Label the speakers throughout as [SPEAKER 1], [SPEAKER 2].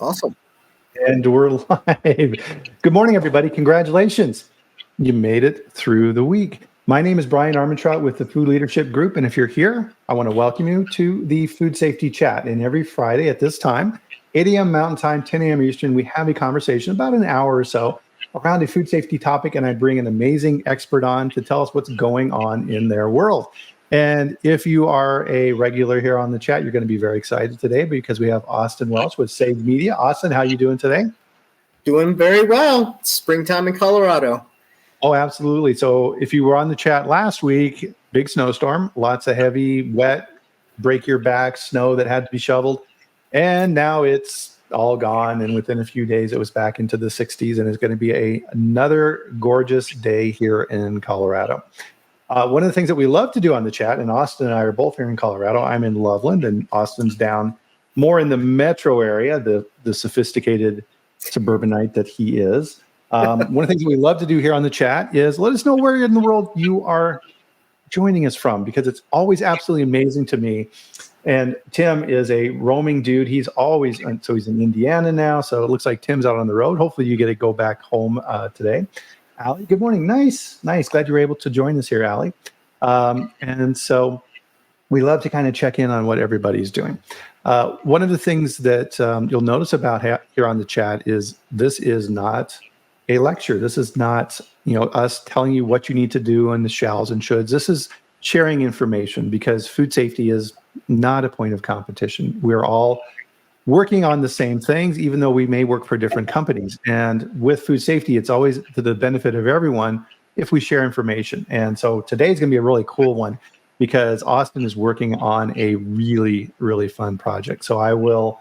[SPEAKER 1] Awesome.
[SPEAKER 2] And we're live. Good morning, everybody. Congratulations. You made it through the week. My name is Brian Armentrout with the Food Leadership Group. And if you're here, I want to welcome you to the Food Safety Chat. And every Friday at this time, 8 a.m. Mountain Time, 10 a.m. Eastern, we have a conversation about an hour or so around a food safety topic. And I bring an amazing expert on to tell us what's going on in their world. And if you are a regular here on the chat, you're going to be very excited today because we have Austin Welch with Saved Media. Austin, how are you doing today?
[SPEAKER 1] Doing very well. Springtime in Colorado.
[SPEAKER 2] Oh, absolutely. So if you were on the chat last week, big snowstorm, lots of heavy, wet, break your back snow that had to be shoveled. And now it's all gone. And within a few days, it was back into the 60s. And it's going to be another gorgeous day here in Colorado. One of the things that we love to do on the chat, and Austin and I are both here in Colorado. I'm in Loveland, and Austin's down more in the metro area, the sophisticated suburbanite that he is. One of the things that we love to do here on the chat is let us know where in the world you are joining us from, because it's always absolutely amazing to me. And Tim is a roaming dude. He's in Indiana now, so it looks like Tim's out on the road. Hopefully you get to go back home today. Allie, good morning. Nice. Glad you were able to join us here, Allie. And so we love to kind of check in on what everybody's doing. One of the things that you'll notice about here on the chat is this is not a lecture. This is not, us telling you what you need to do on the shalls and shoulds. This is sharing information, because food safety is not a point of competition. We're all working on the same things, even though we may work for different companies. And with food safety, it's always to the benefit of everyone if we share information. And so today's going to be a really cool one, because Austin is working on a really, really fun project. So I will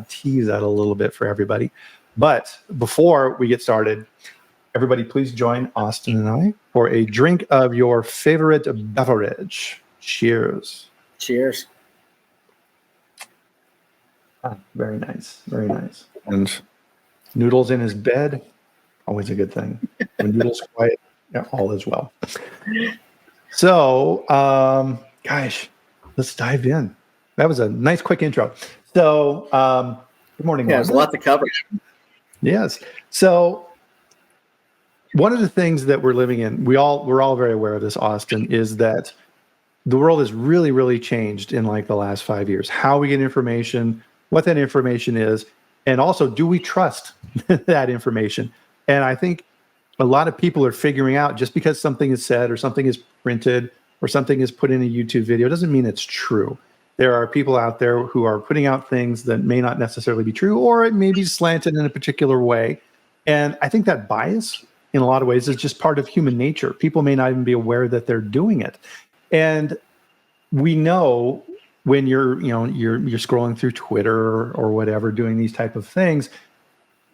[SPEAKER 2] tease that a little bit for everybody. But before we get started, everybody please join Austin and I for a drink of your favorite beverage. Cheers.
[SPEAKER 1] Cheers.
[SPEAKER 2] Very nice. Very nice. And Noodles in his bed, always a good thing. When Noodles quiet, all is well. So, gosh, let's dive in. That was a nice, quick intro. So, good morning.
[SPEAKER 1] Yeah, there's a lot to cover.
[SPEAKER 2] Yes. So, one of the things that we're living in, we're all very aware of this, Austin, is that the world has really, really changed in like the last 5 years. How we get information, what that information is, and also, do we trust that information? And I think a lot of people are figuring out, just because something is said or something is printed or something is put in a YouTube video doesn't mean it's true. There are people out there who are putting out things that may not necessarily be true, or it may be slanted in a particular way. And I think that bias, in a lot of ways, is just part of human nature. People may not even be aware that they're doing it. And we know when you're scrolling through Twitter or whatever, doing these type of things,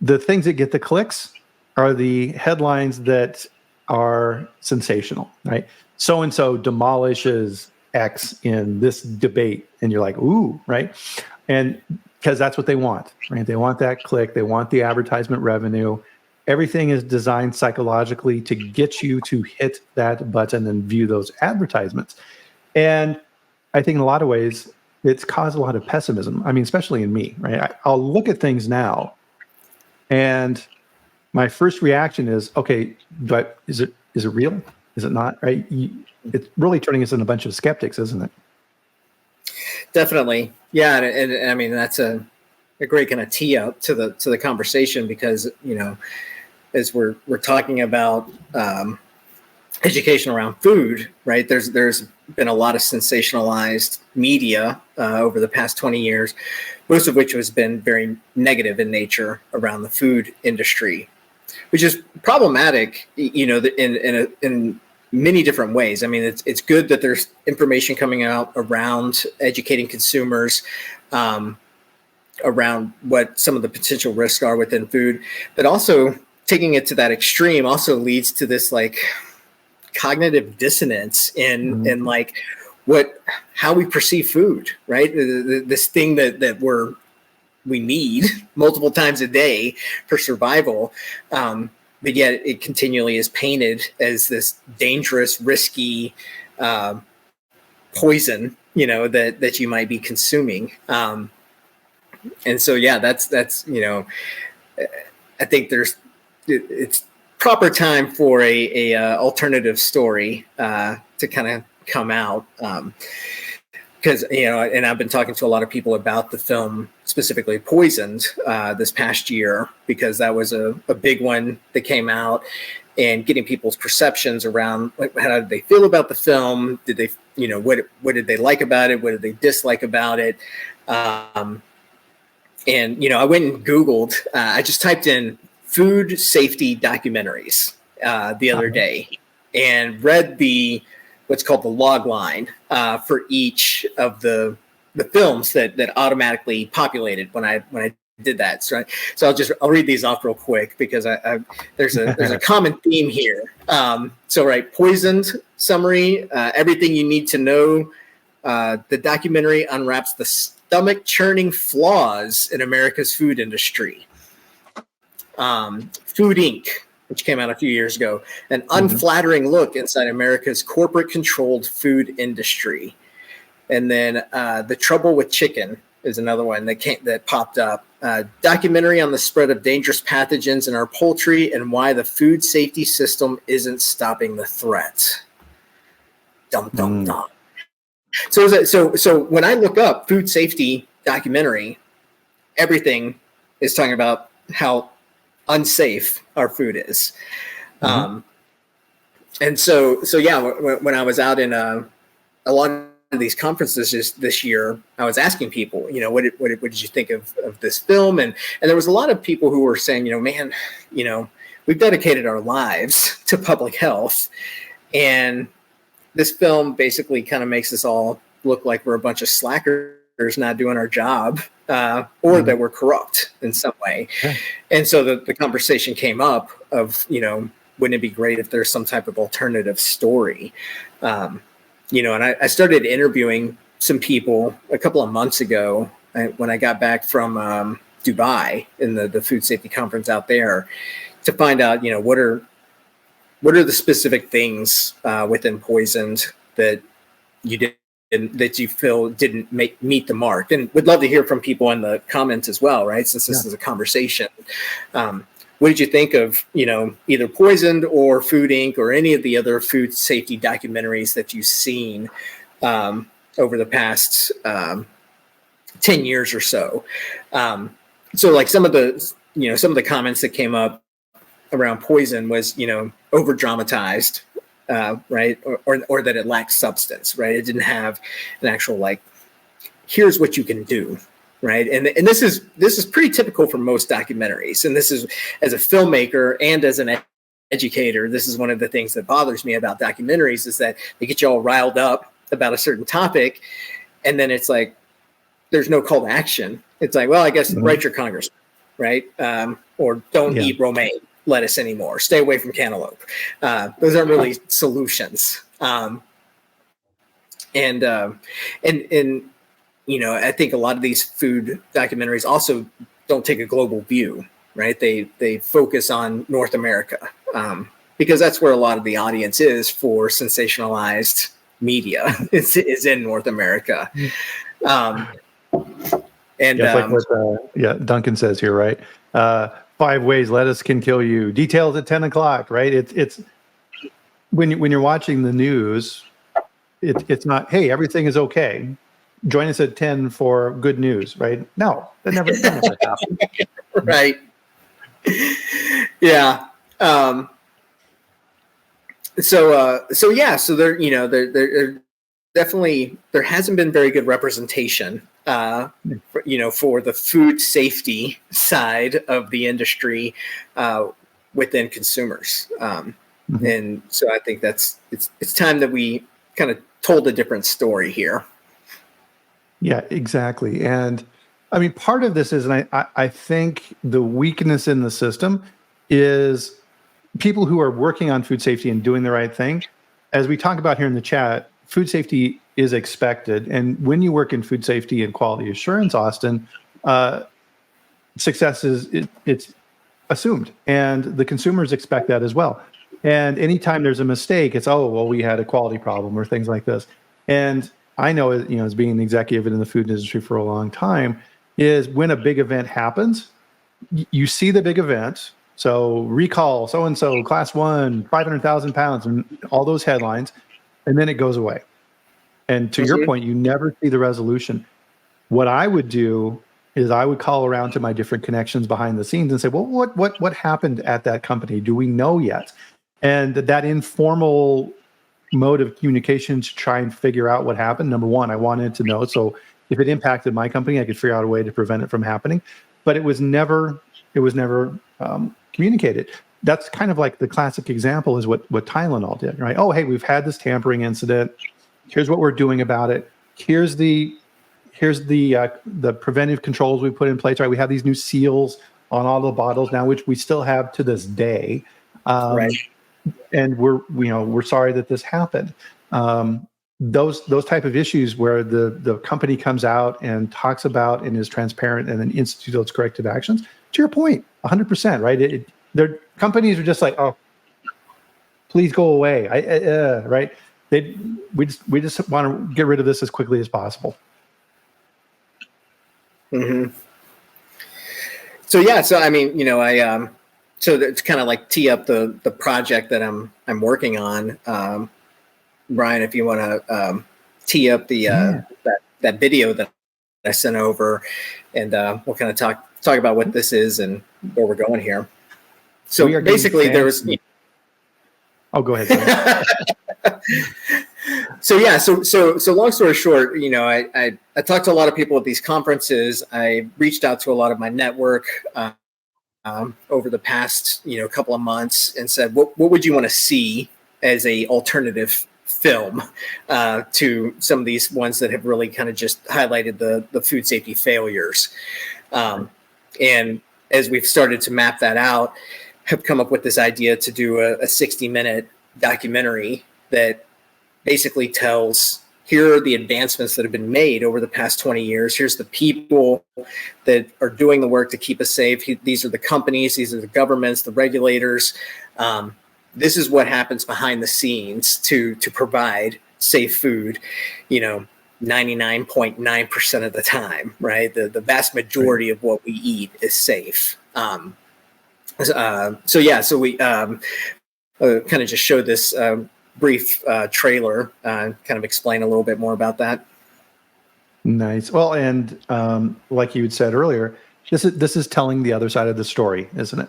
[SPEAKER 2] the things that get the clicks are the headlines that are sensational, right? So-and-so demolishes X in this debate. And you're like, ooh, right? And because that's what they want, right? They want that click. They want the advertisement revenue. Everything is designed psychologically to get you to hit that button and view those advertisements. And I think in a lot of ways, it's caused a lot of pessimism. I mean, especially in me, right? I'll look at things now, and my first reaction is, okay, but is it real? Is it not? Right? It's really turning us into a bunch of skeptics, isn't it?
[SPEAKER 1] Definitely, yeah. And I mean, that's a great kind of tee up to the conversation, because as we're talking about education around food, right? There's been a lot of sensationalized media over the past 20 years, most of which has been very negative in nature around the food industry, which is problematic, in many different ways. I mean, it's good that there's information coming out around educating consumers around what some of the potential risks are within food, but also taking it to that extreme also leads to this like cognitive dissonance in like how we perceive food, right? This thing that we need multiple times a day for survival, but yet it continually is painted as this dangerous, risky poison, that you might be consuming. And so, yeah, that's, I think it's proper time for a alternative story to kind of come out. Because, and I've been talking to a lot of people about the film, specifically Poisoned, this past year, because that was a big one that came out, and getting people's perceptions around how did they feel about the film? Did they, what did they like about it? What did they dislike about it? And, I went and Googled, I just typed in food safety documentaries the other day and read what's called the log line for each of the films that automatically populated when I did that. So I'll read these off real quick because there's a common theme here. Poisoned summary, everything you need to know. The documentary unwraps the stomach churning flaws in America's food industry. Food Inc., which came out a few years ago, an unflattering look inside America's corporate-controlled food industry. And then The Trouble with Chicken is another one that popped up. Documentary on the spread of dangerous pathogens in our poultry and why the food safety system isn't stopping the threat. Dum, dum, dum. So when I look up food safety documentary, everything is talking about how unsafe our food is. And so yeah, when I was out in a lot of these conferences just this year, I was asking people, what did you think of this film? And there was a lot of people who were saying, man, we've dedicated our lives to public health, and this film basically kind of makes us all look like we're a bunch of slackers not doing our job, or that we're corrupt in some way. Yeah. And so the conversation came up of, wouldn't it be great if there's some type of alternative story? And I started interviewing some people a couple of months ago when I got back from Dubai in the food safety conference out there, to find out, what are the specific things within Poisoned that you did, that you feel didn't meet the mark. And would love to hear from people in the comments as well, right? Since this is a conversation. What did you think of, either Poisoned or Food Inc. or any of the other food safety documentaries that you've seen over the past 10 years or so? So like some of the comments that came up around Poison was, over dramatized, right? Or that it lacked substance, right? It didn't have an actual, here's what you can do, right? And this is pretty typical for most documentaries. And this is, as a filmmaker and as an educator, this is one of the things that bothers me about documentaries, is that they get you all riled up about a certain topic, and then it's like, there's no call to action. It's like, well, I guess write your congressman, right? Or don't eat romaine lettuce anymore. Stay away from cantaloupe. Those aren't really solutions. I think a lot of these food documentaries also don't take a global view, right? They focus on North America, because that's where a lot of the audience is for sensationalized media is in North America. And
[SPEAKER 2] like what Duncan says here, right? 5 ways lettuce can kill you. Details at 10 o'clock, right? It's when you're watching the news, it's not, hey, everything is okay. Join us at 10 for good news, right? No, that never happened.
[SPEAKER 1] Right. Yeah. So there definitely, there hasn't been very good representation for the food safety side of the industry within consumers. And so I think it's time that we kind of told a different story here.
[SPEAKER 2] Yeah, exactly. And I mean, part of this is, and I think the weakness in the system is people who are working on food safety and doing the right thing. As we talk about here in the chat, food safety is expected. And when you work in food safety and quality assurance, Austin, success it's assumed. And the consumers expect that as well. And anytime there's a mistake, it's, we had a quality problem or things like this. And I know, as being an executive in the food industry for a long time, is when a big event happens, you see the big event. So recall so-and-so, class 1, 500,000 pounds, and all those headlines, and then it goes away. And to your point, you never see the resolution. What I would do is I would call around to my different connections behind the scenes and say, well, what happened at that company? Do we know yet? And that informal mode of communication to try and figure out what happened. Number one, I wanted to know. So if it impacted my company, I could figure out a way to prevent it from happening. But it was never communicated. That's kind of like the classic example is what Tylenol did, right? Oh, hey, we've had this tampering incident. Here's what we're doing about it. Here's the preventive controls we put in place, right? We have these new seals on all the bottles now, which we still have to this day.
[SPEAKER 1] Right.
[SPEAKER 2] And we're sorry that this happened. Those type of issues where the company comes out and talks about and is transparent and then institutes those corrective actions. To your point, 100%, right? Their companies are just like, oh, please go away, right? We just want to get rid of this as quickly as possible.
[SPEAKER 1] Mm-hmm. So I mean, so it's kind of like tee up the project that I'm working on. Brian, if you want to tee up the that video that I sent over, and we'll kind of talk about what this is and where we're going here. So basically, there was.
[SPEAKER 2] Oh, go ahead.
[SPEAKER 1] So long story short, I talked to a lot of people at these conferences. I reached out to a lot of my network over the past couple of months and said, what would you want to see as a alternative film to some of these ones that have really kind of just highlighted the food safety failures. And as we've started to map that out, have come up with this idea to do a 60-minute documentary that basically tells, here are the advancements that have been made over the past 20 years. Here's the people that are doing the work to keep us safe. These are the companies, these are the governments, the regulators. This is what happens behind the scenes to provide safe food, 99.9% of the time, right? The vast majority of what we eat is safe. So we kind of just showed this brief trailer, kind of explain a little bit more about that.
[SPEAKER 2] Nice. Well, and like you had said earlier, this is telling the other side of the story, isn't it?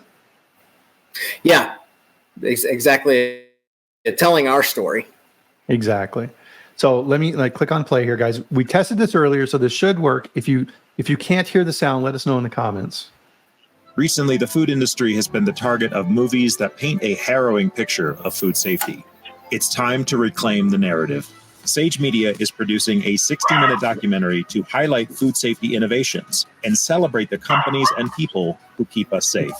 [SPEAKER 1] Yeah, exactly. Telling our story.
[SPEAKER 2] Exactly. So let me click on play here, guys. We tested this earlier, so this should work. If you can't hear the sound, let us know in the comments.
[SPEAKER 3] Recently, the food industry has been the target of movies that paint a harrowing picture of food safety. It's time to reclaim the narrative. Sage Media is producing a 60-minute documentary to highlight food safety innovations and celebrate the companies and people who keep us safe.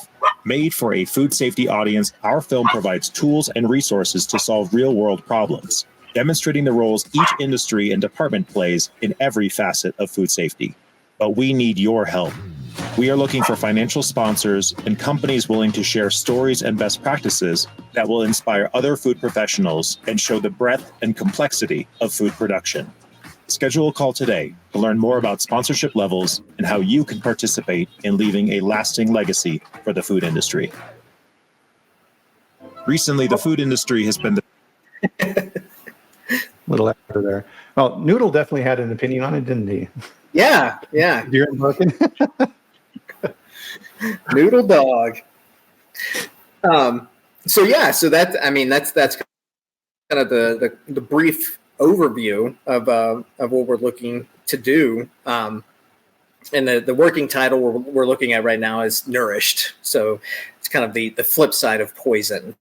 [SPEAKER 3] Made for a food safety audience, our film provides tools and resources to solve real-world problems, demonstrating the roles each industry and department plays in every facet of food safety. But we need your help. We are looking for financial sponsors and companies willing to share stories and best practices that will inspire other food professionals and show the breadth and complexity of food production. Schedule a call today to learn more about sponsorship levels and how you can participate in leaving a lasting legacy for the food industry. Recently, the food industry has been
[SPEAKER 2] Little extra there. Well, Noodle definitely had an opinion on it, didn't he?
[SPEAKER 1] Yeah.
[SPEAKER 2] You're looking.
[SPEAKER 1] Noodle dog. So that's kind of the brief overview of what we're looking to do. And the working title we're looking at right now is Nourished. So it's kind of the flip side of Poison.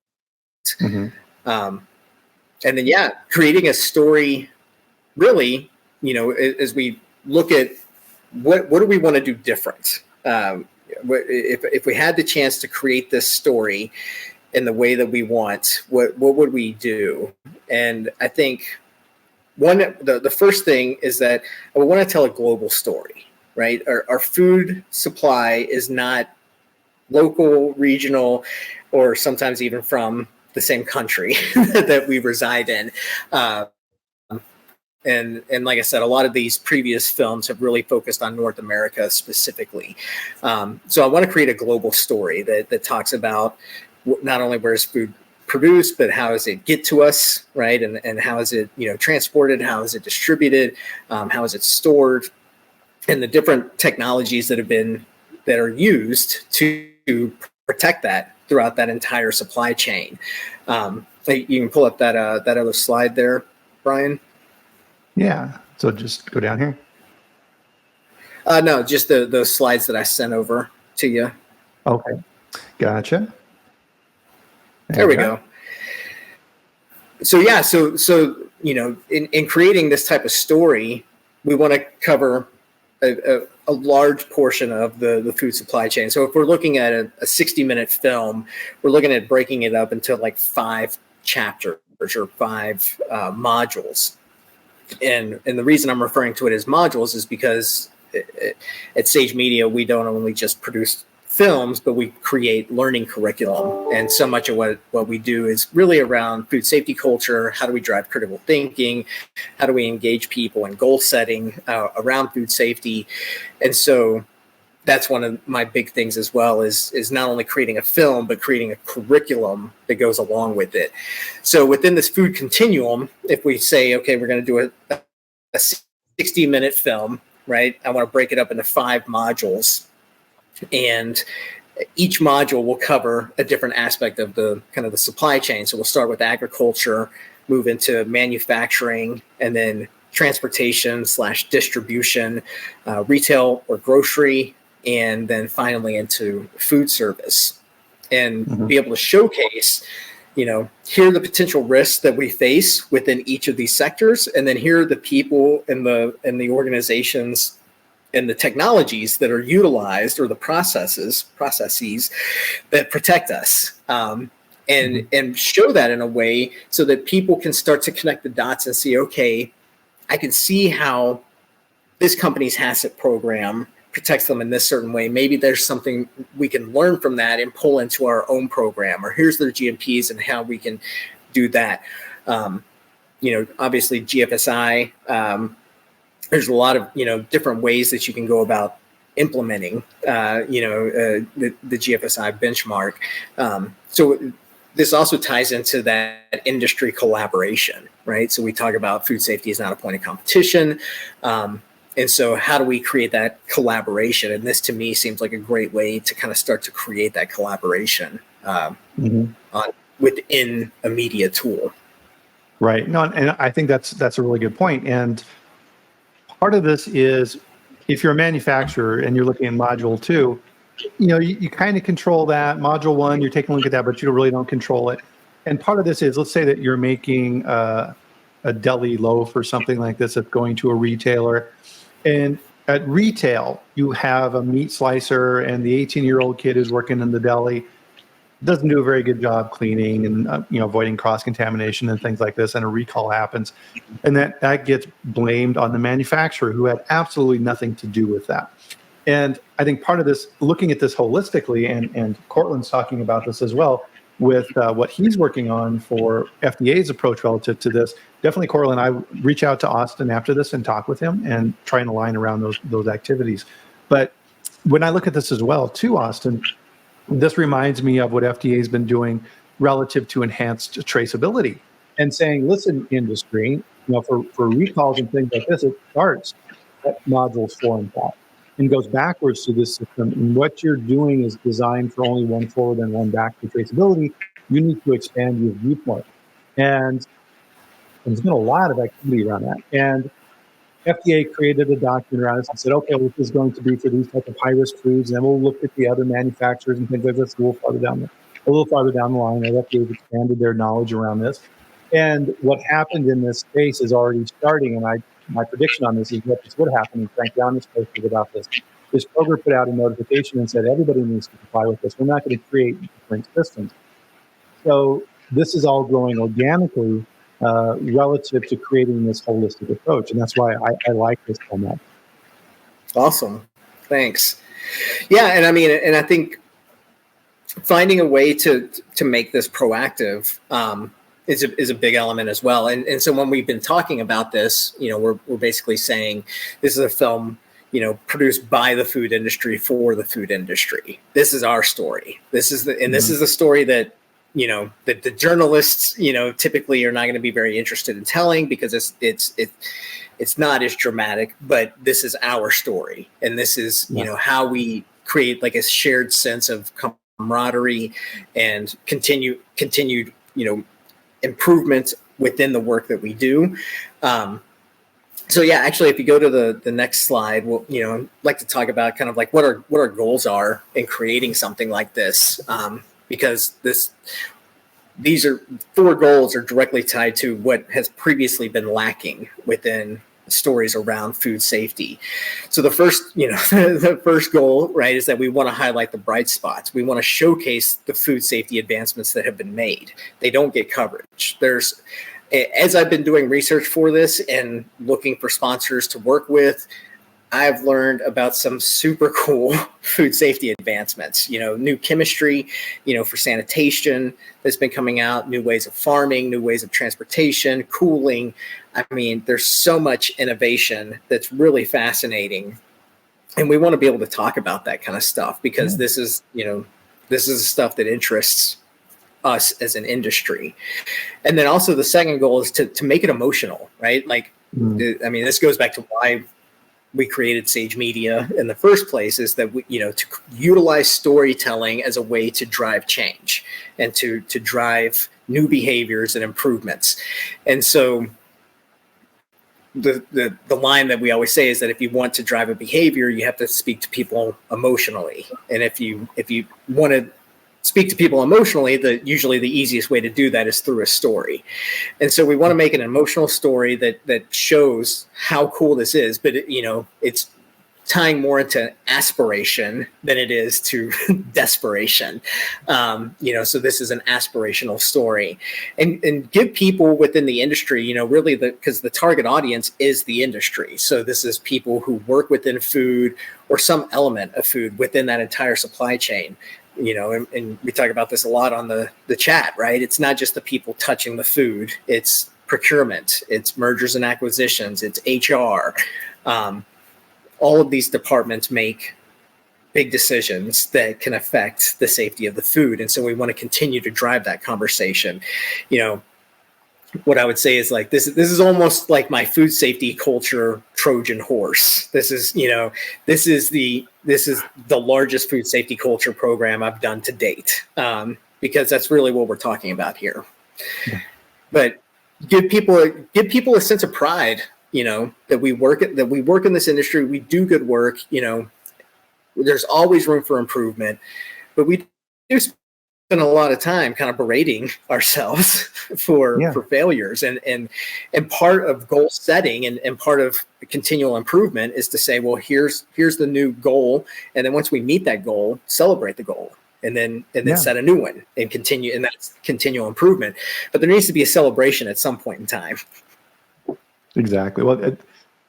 [SPEAKER 1] Mm-hmm. And then creating a story. Really, as we look at what do we want to do different. If we had the chance to create this story in the way that we want, what would we do? And I think the first thing is that I want to tell a global story, right? Our food supply is not local, regional, or sometimes even from the same country that we reside in. And like I said, a lot of these previous films have really focused on North America specifically. So I want to create a global story that talks about not only where is food produced, but how does it get to us, right? And how is it, transported? How is it distributed? How is it stored? And the different technologies that are used to protect that throughout that entire supply chain. You can pull up that other slide there, Brian.
[SPEAKER 2] Yeah. So just go down here.
[SPEAKER 1] No, just those slides that I sent over to you.
[SPEAKER 2] Okay. Gotcha.
[SPEAKER 1] There we go. So yeah, so in creating this type of story, we want to cover a large portion of the food supply chain. So if we're looking at a 60-minute film, we're looking at breaking it up into like 5 chapters or 5 modules. And the reason I'm referring to it as modules is because at Sage Media, we don't only just produce films, but we create learning curriculum. And so much of what we do is really around food safety culture. How do we drive critical thinking? How do we engage people in goal setting around food safety? And so that's one of my big things as well is not only creating a film, but creating a curriculum that goes along with it. So within this food continuum, if we say, okay, we're going to do a 60-minute film, right? I want to break it up into 5 modules. And each module will cover a different aspect of the kind of the supply chain. So we'll start with agriculture, move into manufacturing, and then transportation / distribution, retail or grocery, and then finally into food service. And be able to showcase, here are the potential risks that we face within each of these sectors, and then here are the people and the organizations and the technologies that are utilized, or the processes that protect us, and show that in a way so that people can start to connect the dots and see, okay, I can see how this company's HACCP program protects them in this certain way. Maybe there's something we can learn from that and pull into our own program, or here's their GMPs and how we can do that. Obviously GFSI, there's a lot of, different ways that you can go about implementing, the GFSI benchmark. So this also ties into that industry collaboration, right? So we talk about food safety is not a point of competition. And so how do we create that collaboration? And this to me seems like a great way to kind of start to create that collaboration within a media tool.
[SPEAKER 2] Right. No, and I think that's a really good point. And part of this is, if you're a manufacturer and you're looking at module 2, you kind of control that. Module 1, you're taking a look at that, but you really don't control it. And part of this is, let's say that you're making a deli loaf or something like this that's going to a retailer. And at retail, you have a meat slicer and the 18-year-old kid who's working in the deli doesn't do a very good job cleaning and avoiding cross-contamination and things like this, and a recall happens. And that gets blamed on the manufacturer, who had absolutely nothing to do with that. And I think part of this, looking at this holistically, and Cortland's talking about this as well, with what he's working on for FDA's approach relative to this. Definitely, Cortland, I reach out to Austin after this and talk with him and try and align around those activities. But when I look at this as well, too, Austin, this reminds me of what FDA has been doing relative to enhanced traceability, and saying, listen, industry, for recalls and things like this, it starts at modules 4 and 5 and goes backwards to this system. And what you're doing is designed for only one forward and one back for traceability. You need to expand your viewpoint. And there's been a lot of activity around that. And FDA created a document around this and said, okay, well, this is going to be for these type of high-risk foods, and then we'll look at the other manufacturers and things like this a little farther down the line. And FDA's expanded their knowledge around this. And what happened in this space is already starting, and my prediction on this is what this would happen, and Frank Downey's posted about this. This Kroger put out a notification and said, everybody needs to comply with this. We're not going to create different systems. So this is all growing organically relative to creating this holistic approach. And that's why I like this so much.
[SPEAKER 1] Awesome. Thanks. Yeah. And I think finding a way to make this proactive, is a big element as well. And so when we've been talking about this, we're basically saying this is a film, produced by the food industry for the food industry. This is our story. This is the story that, that the journalists, typically are not going to be very interested in telling, because it's not as dramatic, but this is our story. And this is, how we create like a shared sense of camaraderie and continued, improvement within the work that we do. So yeah, actually, if you go to the next slide, we'll, I'd like to talk about kind of like what our goals are in creating something like this, because these 4 goals are directly tied to what has previously been lacking within stories around food safety. So the first, the first goal, right, is that we want to highlight the bright spots. We want to showcase the food safety advancements that have been made. They don't get coverage. As I've been doing research for this and looking for sponsors to work with, I've learned about some super cool food safety advancements, new chemistry, for sanitation that's been coming out, new ways of farming, new ways of transportation, cooling. I mean, there's so much innovation that's really fascinating. And we want to be able to talk about that kind of stuff, because this is stuff that interests us as an industry. And then also the second goal is to make it emotional, right? Like, I mean, this goes back to why we created Sage Media in the first place, is that we, to utilize storytelling as a way to drive change and to drive new behaviors and improvements. And so the line that we always say is that if you want to drive a behavior, you have to speak to people emotionally. And if you want to speak to people emotionally, usually the easiest way to do that is through a story. And so we want to make an emotional story that shows how cool this is, but it's tying more into aspiration than it is to desperation. So this is an aspirational story, and give people within the industry, really because the target audience is the industry. So this is people who work within food or some element of food within that entire supply chain. And we talk about this a lot on the chat, right? It's not just the people touching the food. It's procurement, it's mergers and acquisitions, it's HR. All of these departments make big decisions that can affect the safety of the food. And so we want to continue to drive that conversation. What I would say is like, this is almost like my food safety culture Trojan horse. This is the largest food safety culture program I've done to date, because that's really what we're talking about here. Yeah. But give people a sense of pride, that we work in this industry. We do good work. There's always room for improvement, but we do spend a lot of time kind of berating ourselves for failures, and part of goal setting and part of continual improvement is to say, well, here's the new goal, and then once we meet that goal, celebrate the goal, and then set a new one and continue, and that's continual improvement. But there needs to be a celebration at some point in time.
[SPEAKER 2] Exactly. Well,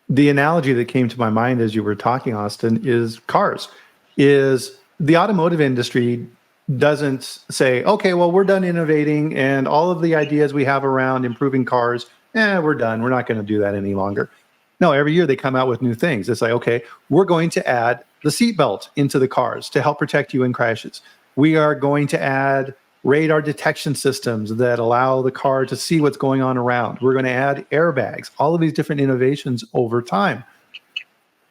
[SPEAKER 2] the analogy that came to my mind as you were talking, Austin, is cars. Is the automotive industry doesn't say, okay, well, we're done innovating and all of the ideas we have around improving cars, we're done. We're not going to do that any longer. No, every year they come out with new things. It's like, okay, we're going to add the seatbelt into the cars to help protect you in crashes. We are going to add radar detection systems that allow the car to see what's going on around. We're going to add airbags, all of these different innovations over time.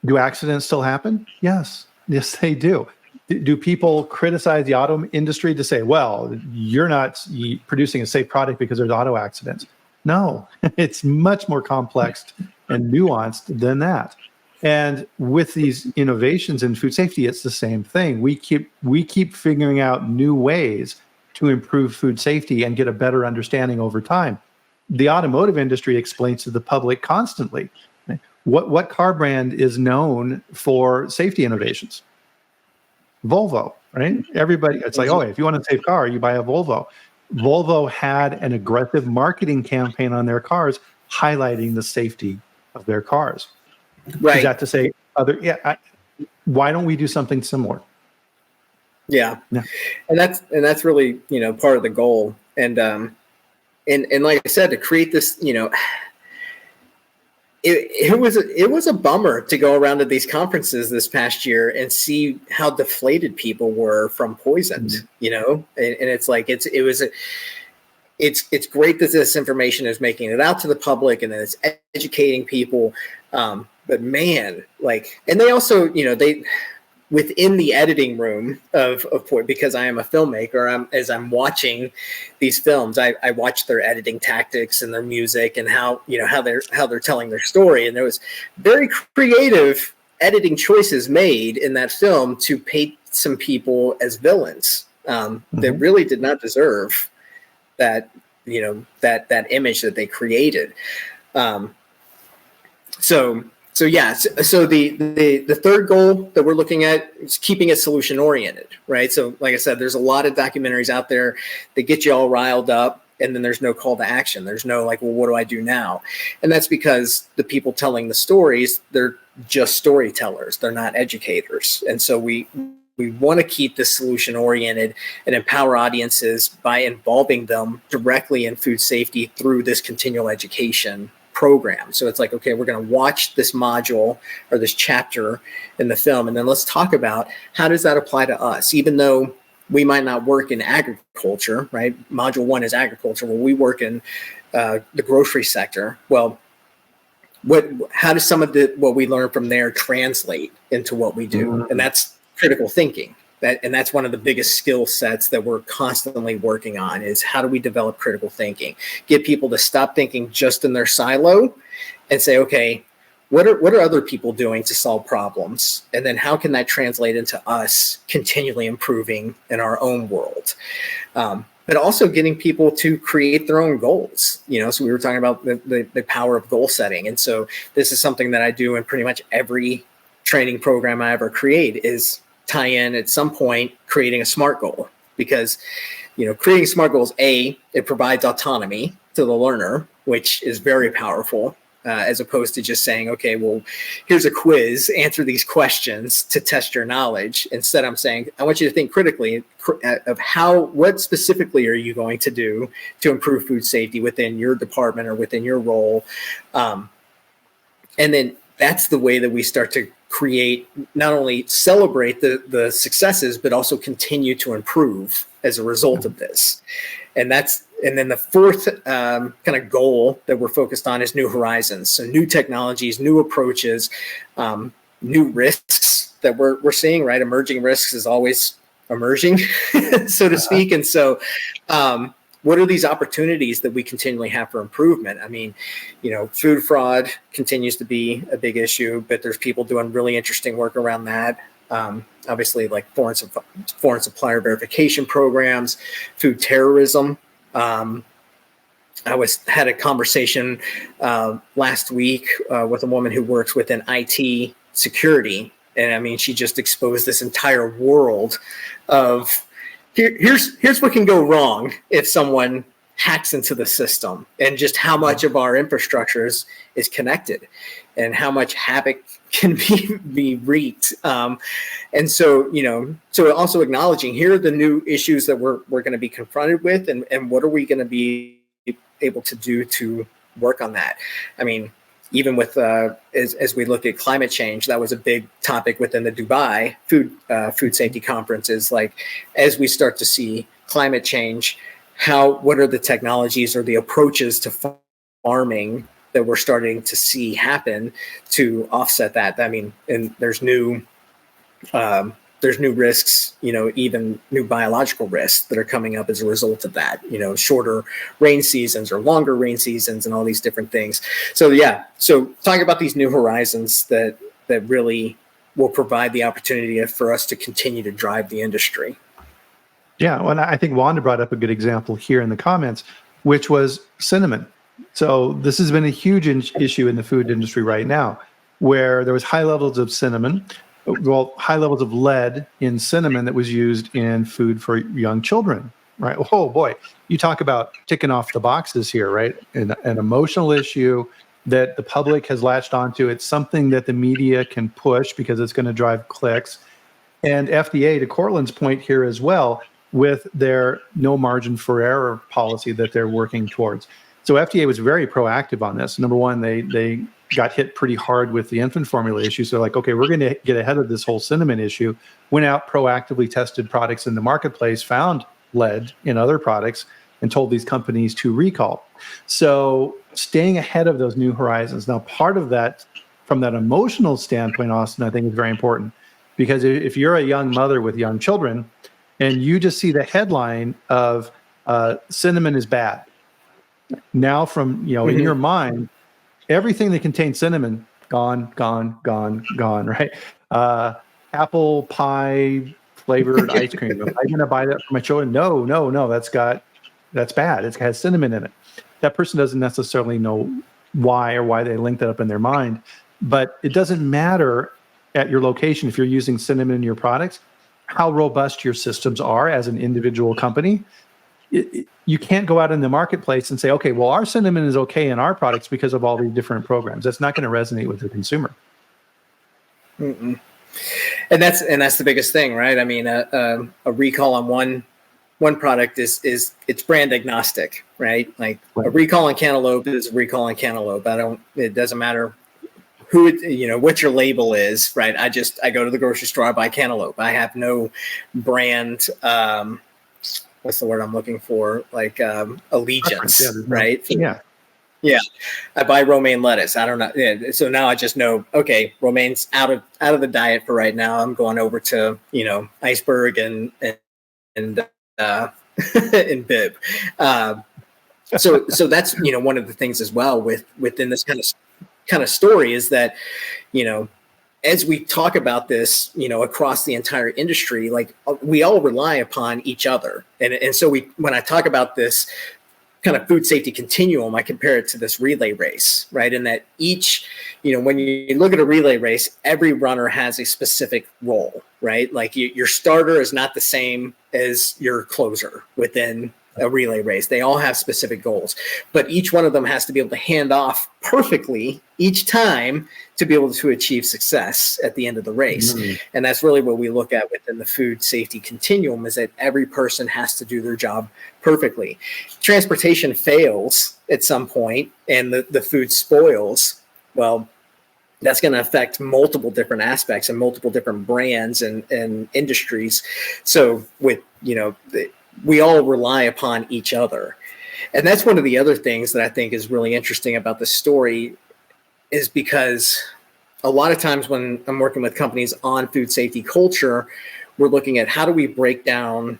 [SPEAKER 2] Do accidents still happen? Yes, they do. Do people criticize the auto industry to say, well, you're not producing a safe product because there's auto accidents? No, it's much more complex and nuanced than that. And with these innovations in food safety, it's the same thing. We keep figuring out new ways to improve food safety and get a better understanding over time. The automotive industry explains to the public constantly, what car brand is known for safety innovations? Volvo, right? Everybody, it's like, oh, if you want a safe car, you buy a Volvo. Volvo had an aggressive marketing campaign on their cars highlighting the safety of their cars.
[SPEAKER 1] Right.
[SPEAKER 2] Is that to say, why don't we do something similar?
[SPEAKER 1] Yeah. And that's really, part of the goal. And and like I said, to create this, it was a bummer to go around to these conferences this past year and see how deflated people were from poisoned, and it's like it's great that this information is making it out to the public and that it's educating people. But man, and they also, they within the editing room of because I am a filmmaker, as I'm watching these films, I watch their editing tactics and their music and how they're telling their story. And there was very creative editing choices made in that film to paint some people as villains that really did not deserve that, that image that they created. So the third goal that we're looking at is keeping it solution oriented, right? So like I said, there's a lot of documentaries out there that get you all riled up, and then there's no call to action. There's no well, what do I do now? And that's because the people telling the stories, they're just storytellers. They're not educators. And so we want to keep this solution oriented and empower audiences by involving them directly in food safety through this continual education program. So it's like, okay, we're going to watch this module or this chapter in the film, and then let's talk about how does that apply to us, even though we might not work in agriculture, right? Module 1 is agriculture. Well, we work in the grocery sector. Well, how does some of what we learn from there translate into what we do? And that's critical thinking. And that's one of the biggest skill sets that we're constantly working on, is how do we develop critical thinking, get people to stop thinking just in their silo and say, okay, what are other people doing to solve problems? And then how can that translate into us continually improving in our own world? But also getting people to create their own goals. So we were talking about the power of goal setting. And so this is something that I do in pretty much every training program I ever create, is tie in at some point creating a SMART goal, because creating SMART goals, it provides autonomy to the learner, which is very powerful, as opposed to just saying, okay, well, here's a quiz, answer these questions to test your knowledge. Instead, I'm saying, I want you to think critically of what specifically are you going to do to improve food safety within your department or within your role. And then that's the way that we start to create, not only celebrate the successes, but also continue to improve as a result of this. And then the fourth kind of goal that we're focused on is new horizons. So new technologies, new approaches, new risks that we're seeing, right? Emerging risks is always emerging, so to speak. And so what are these opportunities that we continually have for improvement? I mean, food fraud continues to be a big issue, but there's people doing really interesting work around that. Obviously, like foreign supplier verification programs, food terrorism. I had a conversation last week with a woman who works within IT security, and I mean, she just exposed this entire world of here's what can go wrong if someone hacks into the system, and just how much of our infrastructure is connected, and how much havoc can be wreaked. And so, so also acknowledging here are the new issues that we're going to be confronted with, and what are we going to be able to do to work on that? I mean, even with as we look at climate change, that was a big topic within the Dubai food safety conference. Is like, as we start to see climate change, what are the technologies or the approaches to farming that we're starting to see happen to offset that? I mean, and there's new risks, even new biological risks that are coming up as a result of that, shorter rain seasons or longer rain seasons and all these different things. So, so talking about these new horizons that really will provide the opportunity for us to continue to drive the industry.
[SPEAKER 2] Yeah, well, I think Wanda brought up a good example here in the comments, which was cinnamon. So this has been a huge issue in the food industry right now, where there was high levels of high levels of lead in cinnamon that was used in food for young children, right? Oh boy, you talk about ticking off the boxes here, right? An emotional issue that the public has latched onto. It's something that the media can push because it's going to drive clicks. And FDA, to Cortland's point here as well, with their no margin for error policy that they're working towards. So FDA was very proactive on this. Number one, they got hit pretty hard with the infant formula issue. So like, okay, we're going to get ahead of this whole cinnamon issue. Went out, proactively tested products in the marketplace, found lead in other products, and told these companies to recall. So staying ahead of those new horizons. Now, part of that, from that emotional standpoint, Austin, I think is very important, because if you're a young mother with young children and you just see the headline of cinnamon is bad, now from, in your mind, everything that contains cinnamon, gone, right? Apple pie flavored ice cream. Am I going to buy that for my children? No, that's bad. It has cinnamon in it. That person doesn't necessarily know why they linked that up in their mind, but it doesn't matter at your location if you're using cinnamon in your products, how robust your systems are as an individual company. You can't go out in the marketplace and say, okay, well, our cinnamon is okay in our products because of all these different programs. That's not going to resonate with the consumer.
[SPEAKER 1] Mm-mm. And that's the biggest thing, right? I mean, a recall on one product is it's brand agnostic, right? Like a recall on cantaloupe is a recall on cantaloupe. It doesn't matter who what your label is, right? I go to the grocery store, I buy cantaloupe. I have no brand. What's the word I'm looking for? Like allegiance, right? Yeah. I buy romaine lettuce. I don't know. Yeah. So now I just know, okay, romaine's out of the diet for right now. I'm going over to, iceberg and and bib. So that's, one of the things as well within this kind of story is that, as we talk about this, across the entire industry, like we all rely upon each other. And so when I talk about this kind of food safety continuum, I compare it to this relay race, right? And that each, when you look at a relay race, every runner has a specific role, right? Like your starter is not the same as your closer within a relay race. They all have specific goals, but each one of them has to be able to hand off perfectly each time to be able to achieve success at the end of the race. Mm-hmm. And that's really what we look at within the food safety continuum, is that every person has to do their job perfectly. Transportation fails at some point and the food spoils. Well, that's going to affect multiple different aspects and multiple different brands and industries. So we all rely upon each other. And that's one of the other things that I think is really interesting about the story, is because a lot of times when I'm working with companies on food safety culture, we're looking at how do we break down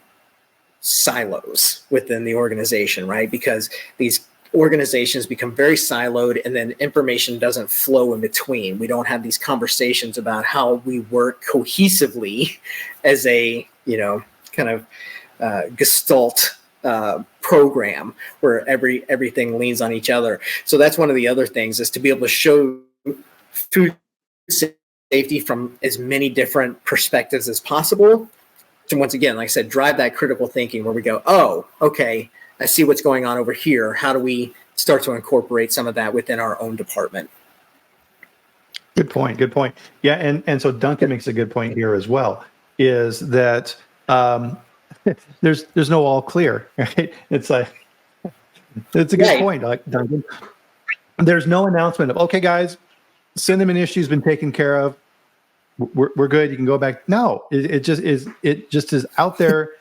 [SPEAKER 1] silos within the organization, right? Because these organizations become very siloed and then information doesn't flow in between. We don't have these conversations about how we work cohesively as a, kind of gestalt program where everything leans on each other. So that's one of the other things, is to be able to show food safety from as many different perspectives as possible. To, once again, like I said, drive that critical thinking where we go, oh, okay, I see what's going on over here. How do we start to incorporate some of that within our own department?
[SPEAKER 2] Good point. Yeah, and so Duncan makes a good point here as well, is that there's no all clear, right? It's a good point, Duncan. There's no announcement of, okay, guys, cinnamon issue's been taken care of. We're good. You can go back. No, it just is out there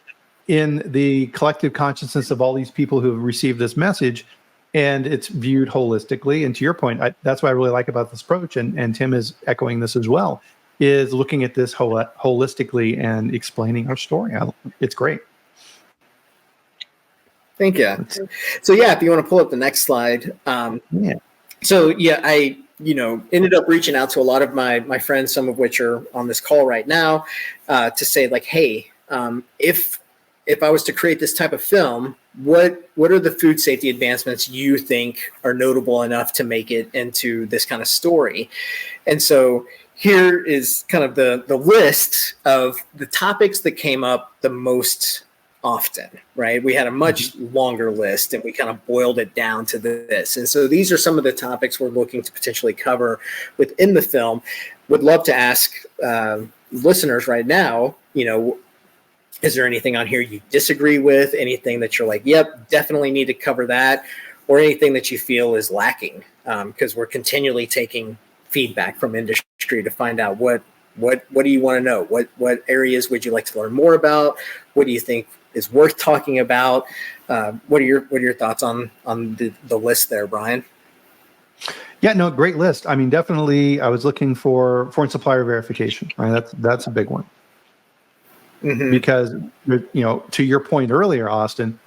[SPEAKER 2] in the collective consciousness of all these people who have received this message, and it's viewed holistically. And to your point, that's what I really like about this approach, and Tim is echoing this as well, is looking at this holistically and explaining our story. It's great.
[SPEAKER 1] Thank you. So if you want to pull up the next slide. So I ended up reaching out to a lot of my friends, some of which are on this call right now, to say like, hey, if I was to create this type of film, what are the food safety advancements you think are notable enough to make it into this kind of story? And so here is kind of the list of the topics that came up the most often, right? We had a much longer list and we kind of boiled it down to this. And so these are some of the topics we're looking to potentially cover within the film. Would love to ask listeners right now, Is there anything on here you disagree with? Anything that you're like, yep, definitely need to cover that, or anything that you feel is lacking? Because we're continually taking feedback from industry to find out what do you want to know? What areas would you like to learn more about? What do you think is worth talking about? What are your thoughts on the list there, Brian?
[SPEAKER 2] Yeah, no, great list. I mean, definitely, I was looking for foreign supplier verification. Right, that's a big one. Mm-hmm. Because, to your point earlier, Austin,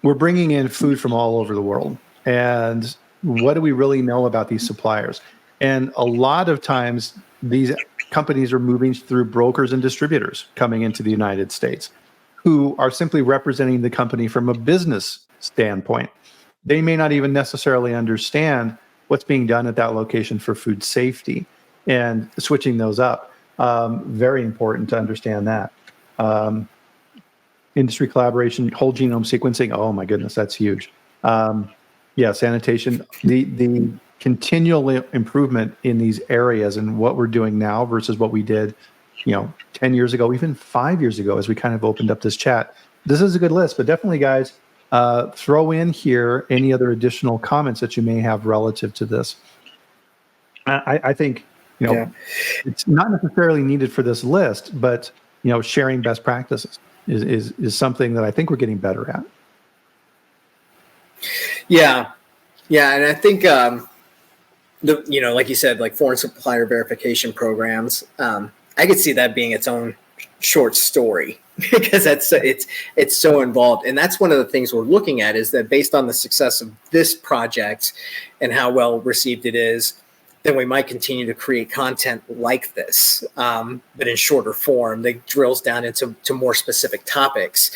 [SPEAKER 2] we're bringing in food from all over the world, and what do we really know about these suppliers? And a lot of times, these companies are moving through brokers and distributors coming into the United States, who are simply representing the company from a business standpoint. They may not even necessarily understand what's being done at that location for food safety, and switching those up. Very important to understand that. Industry collaboration, whole genome sequencing. Oh my goodness, that's huge. Sanitation, the continual improvement in these areas and what we're doing now versus what we did, 10 years ago, even 5 years ago, as we kind of opened up this chat. This is a good list, but definitely, guys, throw in here any other additional comments that you may have relative to this. I think, it's not necessarily needed for this list, but, sharing best practices is something that I think we're getting better at.
[SPEAKER 1] Yeah. And I think, like you said, like foreign supplier verification programs, I could see that being its own short story because it's so involved. And that's one of the things we're looking at, is that based on the success of this project and how well received it is, then we might continue to create content like this, but in shorter form that drills down into more specific topics,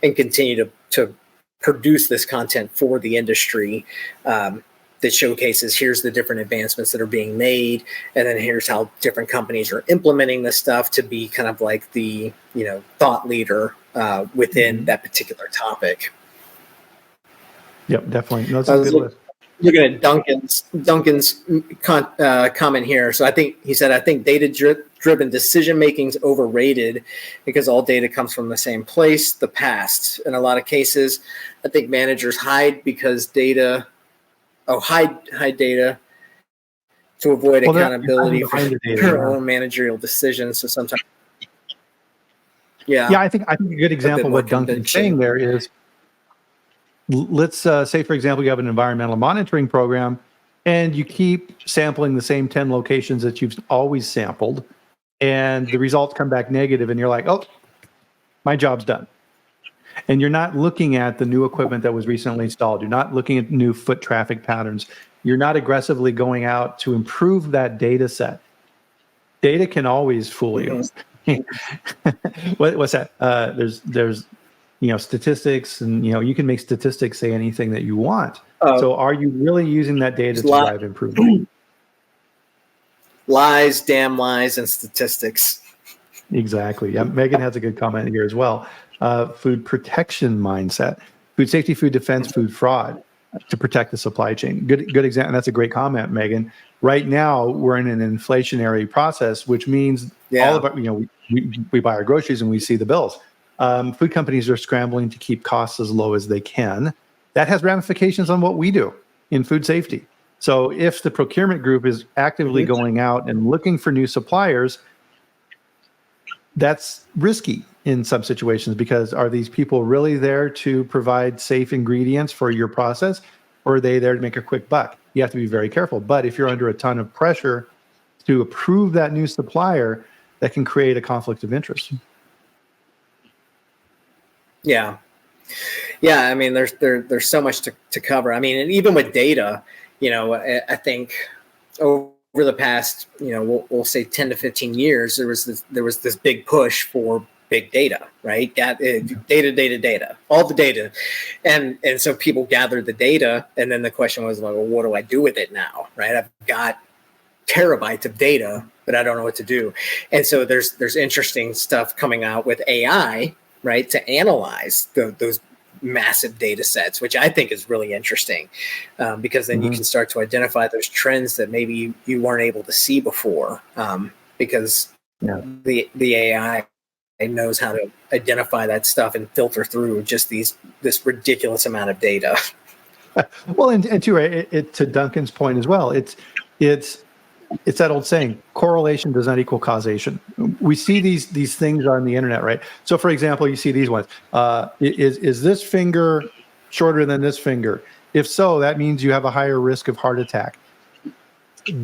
[SPEAKER 1] and continue to produce this content for the industry that showcases, here's the different advancements that are being made, and then here's how different companies are implementing this stuff to be kind of like the thought leader within that particular topic.
[SPEAKER 2] Yep, definitely. No, that's a good list.
[SPEAKER 1] Looking at Duncan's comment here. So I think he said, I think data-driven decision-making is overrated because all data comes from the same place, the past. In a lot of cases, I think managers hide data to avoid accountability for their own managerial decisions. So sometimes,
[SPEAKER 2] yeah, I think a good example of what Duncan's saying there is, let's say, for example, you have an environmental monitoring program and you keep sampling the same 10 locations that you've always sampled, and the results come back negative, and you're like, oh, my job's done. And you're not looking at the new equipment that was recently installed. You're not looking at new foot traffic patterns. You're not aggressively going out to improve that data set. Data can always fool you. What's that? There's statistics, and you can make statistics say anything that you want. So are you really using that data to drive improvement?
[SPEAKER 1] Lies, damn lies, and statistics.
[SPEAKER 2] Exactly. Yeah, Megan has a good comment here as well. Food protection mindset, food safety, food defense, food fraud, to protect the supply chain. Good example. That's a great comment, Megan. Right now, we're in an inflationary process, which means all of our, we buy our groceries and we see the bills. Food companies are scrambling to keep costs as low as they can. That has ramifications on what we do in food safety. So if the procurement group is actively going out and looking for new suppliers, that's risky in some situations, because are these people really there to provide safe ingredients for your process, or are they there to make a quick buck? You have to be very careful. But if you're under a ton of pressure to approve that new supplier, that can create a conflict of interest.
[SPEAKER 1] Yeah. I mean, there's so much to cover. I mean, and even with data, I think over the past, we'll say 10 to 15 years, there was this big push for big data, right? Data, all the data. And so people gathered the data, and then the question was like, well, what do I do with it now? Right? I've got terabytes of data, but I don't know what to do. And so there's interesting stuff coming out with AI, right, to analyze those massive data sets, which I think is really interesting, because then you can start to identify those trends that maybe you weren't able to see before, because the AI knows how to identify that stuff and filter through just this ridiculous amount of data.
[SPEAKER 2] Well, and too, right, to Duncan's point as well, it's that old saying, correlation does not equal causation. We see these things on the internet, right? So, for example, you see these ones. Is this finger shorter than this finger? If so, that means you have a higher risk of heart attack.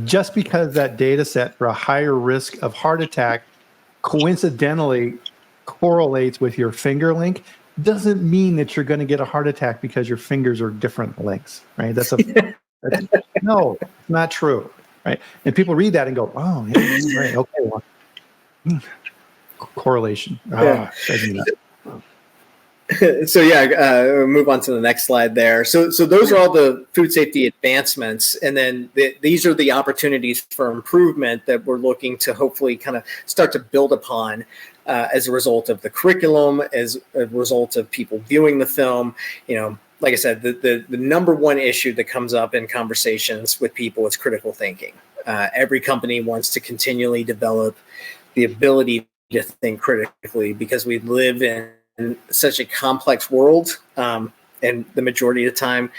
[SPEAKER 2] Just because that data set for a higher risk of heart attack coincidentally correlates with your finger length doesn't mean that you're going to get a heart attack because your fingers are different lengths, right? No, it's not true, right? And people read that and go, "Oh, yeah, right, okay, well, correlation."
[SPEAKER 1] So we'll move on to the next slide there. So those are all the food safety advancements, and then these are the opportunities for improvement that we're looking to hopefully kind of start to build upon as a result of the curriculum, as a result of people viewing the film. Like I said, the number one issue that comes up in conversations with people is critical thinking. Every company wants to continually develop the ability to think critically because we live in such a complex world, and the majority of the time,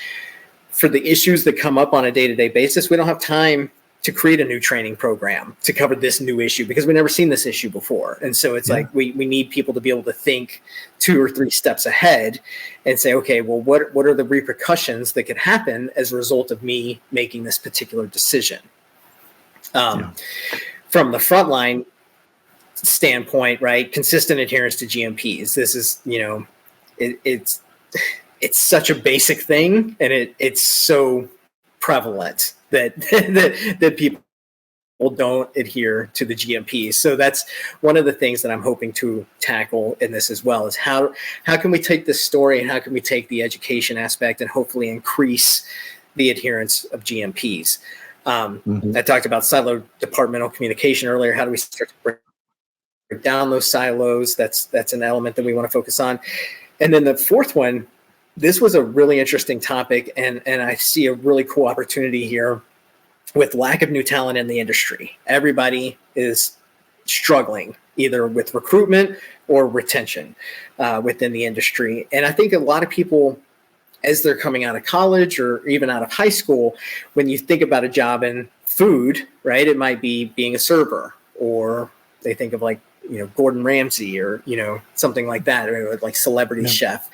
[SPEAKER 1] for the issues that come up on a day-to-day basis, we don't have time to create a new training program to cover this new issue because we've never seen this issue before. And so it's like we need people to be able to think 2 or 3 steps ahead and say, okay, well, what are the repercussions that could happen as a result of me making this particular decision? From the frontline standpoint, right? Consistent adherence to GMPs. This is, it's such a basic thing, and it's so prevalent that people don't adhere to the GMPs. So that's one of the things that I'm hoping to tackle in this as well, is how can we take this story and how can we take the education aspect and hopefully increase the adherence of GMPs. I talked about siloed departmental communication earlier. How do we start to break down those silos? That's an element that we want to focus on. And then the fourth one, this was a really interesting topic, and I see a really cool opportunity here with lack of new talent in the industry. Everybody is struggling either with recruitment or retention within the industry. And I think a lot of people, as they're coming out of college or even out of high school, when you think about a job in food, right, it might be being a server, or they think of like, Gordon Ramsay or, something like that, or like celebrity chef.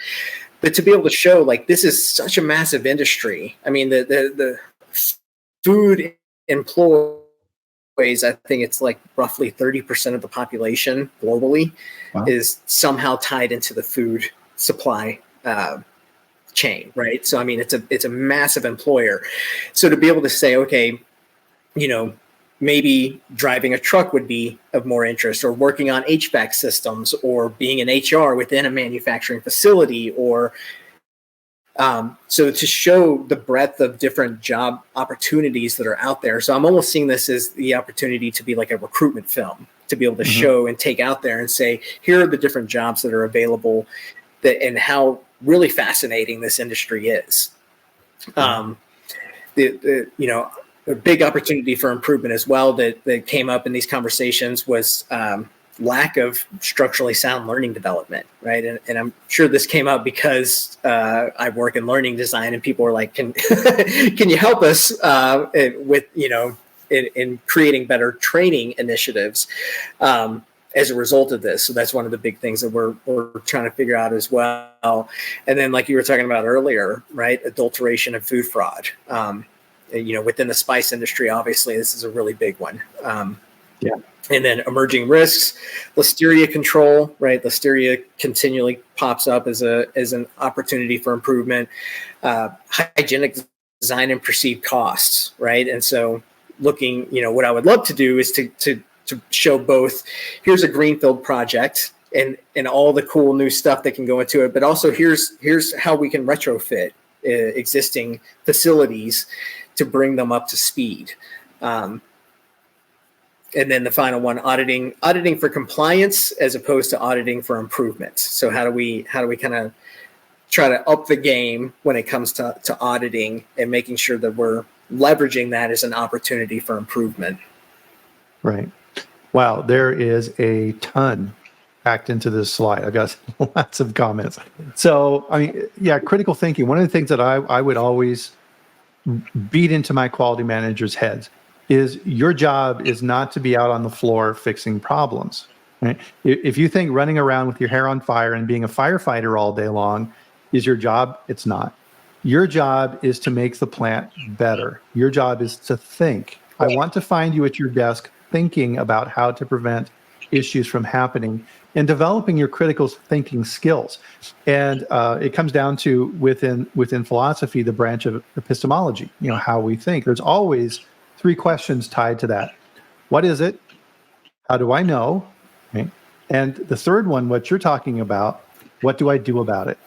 [SPEAKER 1] But to be able to show like this is such a massive industry. I mean, the food employees, I think it's like roughly 30% of the population globally is somehow tied into the food supply chain, right? So I mean, it's a massive employer. So to be able to say, okay, maybe driving a truck would be of more interest, or working on HVAC systems, or being an HR within a manufacturing facility, or so to show the breadth of different job opportunities that are out there. So I'm almost seeing this as the opportunity to be like a recruitment film, to be able to show and take out there and say, here are the different jobs that are available, and how really fascinating this industry is. A big opportunity for improvement as well that came up in these conversations was lack of structurally sound learning development, right? And I'm sure this came up because I work in learning design, and people are like, can you help us with, in creating better training initiatives as a result of this? So that's one of the big things that we're trying to figure out as well. And then, like you were talking about earlier, right? Adulteration and food fraud. Within the spice industry, obviously, this is a really big one. And then emerging risks, listeria control, right? Listeria continually pops up as an opportunity for improvement. Hygienic design and perceived costs, right? And so looking, what I would love to do is to show both, here's a greenfield project and all the cool new stuff that can go into it, but also here's how we can retrofit existing facilities to bring them up to speed. And then the final one, auditing for compliance as opposed to auditing for improvements. So how do we kind of try to up the game when it comes to auditing and making sure that we're leveraging that as an opportunity for improvement?
[SPEAKER 2] Right. Wow, there is a ton packed into this slide. I've got lots of comments. So, I mean, yeah, critical thinking. One of the things that I would always beat into my quality managers' heads is your job is not to be out on the floor fixing problems. Right? If you think running around with your hair on fire and being a firefighter all day long is your job, it's not. Your job is to make the plant better. Your job is to think. I want to find you at your desk thinking about how to prevent issues from happening and developing your critical thinking skills. And it comes down to within philosophy, the branch of epistemology, how we think. There's always 3 questions tied to that. What is it? How do I know? Right? And the third one, what you're talking about, what do I do about it?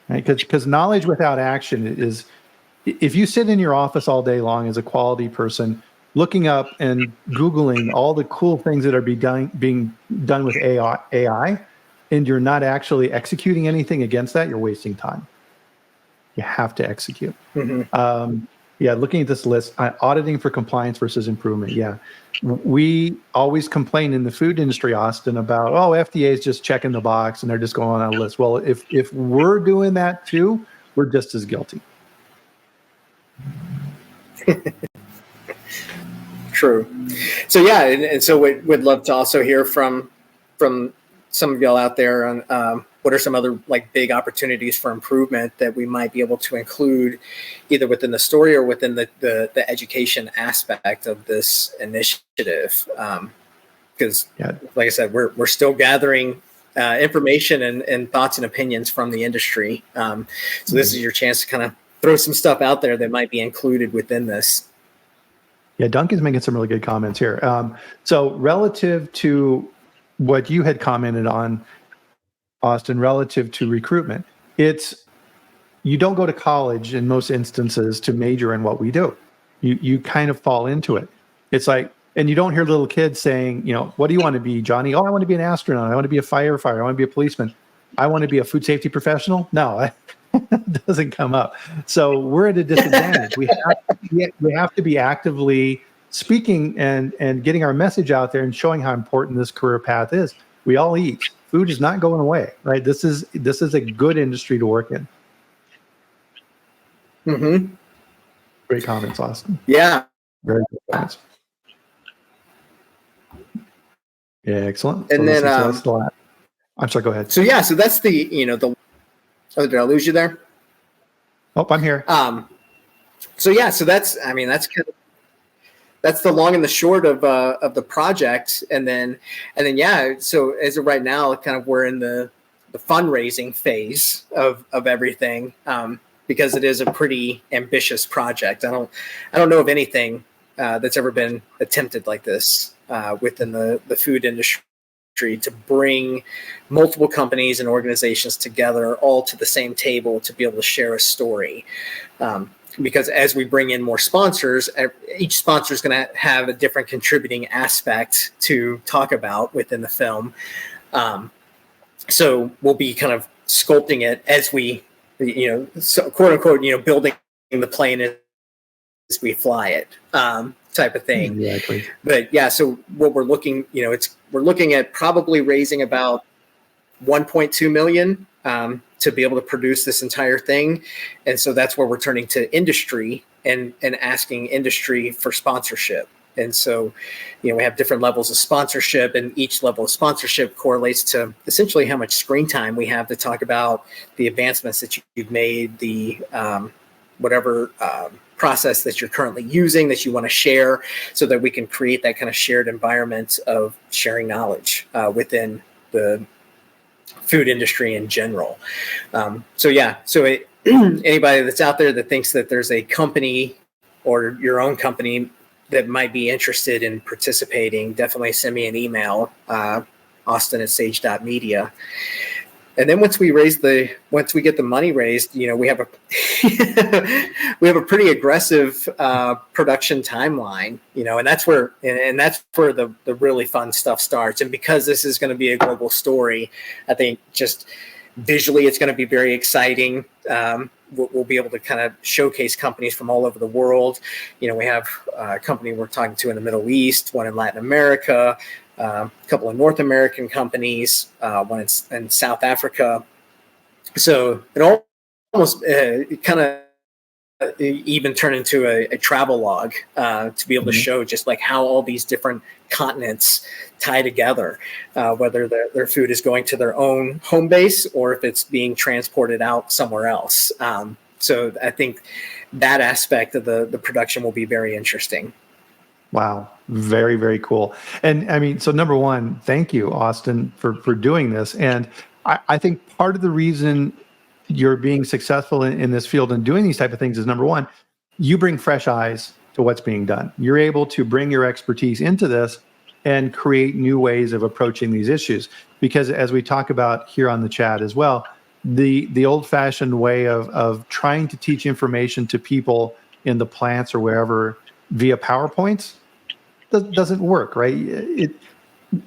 [SPEAKER 2] Right? Because knowledge without action is, if you sit in your office all day long as a quality person, looking up and Googling all the cool things that are being done with AI, and you're not actually executing anything against that, you're wasting time. You have to execute. Mm-hmm. Looking at this list, auditing for compliance versus improvement. Yeah, we always complain in the food industry, Austin, about, FDA is just checking the box and they're just going on a list. Well, if we're doing that too, we're just as guilty.
[SPEAKER 1] True. So yeah, and so we'd love to also hear from some of y'all out there on what are some other like big opportunities for improvement that we might be able to include either within the story or within the education aspect of this initiative. Because like I said, we're still gathering information and thoughts and opinions from the industry. So this is your chance to kind of throw some stuff out there that might be included within this.
[SPEAKER 2] Yeah, Duncan's making some really good comments here. So relative to what you had commented on, Austin, relative to recruitment, you don't go to college in most instances to major in what we do. You kind of fall into it. It's like, and you don't hear little kids saying, what do you want to be, Johnny? Oh, I want to be an astronaut. I want to be a firefighter. I want to be a policeman. I want to be a food safety professional. No, it doesn't come up. So we're at a disadvantage. We have to be actively speaking and getting our message out there and showing how important this career path is. We all eat. Food is not going away, right? This is a good industry to work in.
[SPEAKER 1] Mm-hmm.
[SPEAKER 2] Great comments, Austin.
[SPEAKER 1] Yeah.
[SPEAKER 2] Very good comments. Yeah, excellent.
[SPEAKER 1] And then
[SPEAKER 2] I'm sorry, go ahead.
[SPEAKER 1] So yeah, so that's the did I lose you there?
[SPEAKER 2] Oh, I'm here.
[SPEAKER 1] So yeah, so that's that's the long and the short of the project, and then yeah. So as of right now, kind of we're in the fundraising phase of everything, because it is a pretty ambitious project. I don't know of anything that's ever been attempted like this within the food industry, to bring multiple companies and organizations together all to the same table to be able to share a story. Because as we bring in more sponsors, each sponsor is going to have a different contributing aspect to talk about within the film. So we'll be kind of sculpting it as we, so quote unquote, building the plane as we fly it, type of thing.
[SPEAKER 2] Exactly.
[SPEAKER 1] But yeah, so what we're looking, we're looking at probably raising about 1.2 million to be able to produce this entire thing. And so that's where we're turning to industry and asking industry for sponsorship. And so, we have different levels of sponsorship, and each level of sponsorship correlates to essentially how much screen time we have to talk about the advancements that you've made, the whatever process that you're currently using that you want to share, so that we can create that kind of shared environment of sharing knowledge within the food industry in general. So anybody that's out there that thinks that there's a company or your own company that might be interested in participating, definitely send me an email, austin@sage.media. And then once we get the money raised, we have a pretty aggressive production timeline, and that's where the really fun stuff starts. And because this is going to be a global story, I think just visually it's going to be very exciting. We'll be able to kind of showcase companies from all over the world. We have a company we're talking to in the Middle East, one in Latin America, a couple of North American companies, one in South Africa. So it almost kind of even turn into a travel log to be able to show just like how all these different continents tie together, whether their food is going to their own home base or if it's being transported out somewhere else. So I think that aspect of the production will be very interesting.
[SPEAKER 2] Wow. Very, very cool. And I mean, so number one, thank you, Austin, for doing this. And I think part of the reason you're being successful in this field and doing these type of things is, number one, you bring fresh eyes to what's being done. You're able to bring your expertise into this and create new ways of approaching these issues. Because as we talk about here on the chat as well, the old-fashioned way of trying to teach information to people in the plants or wherever via PowerPoints doesn't work, right?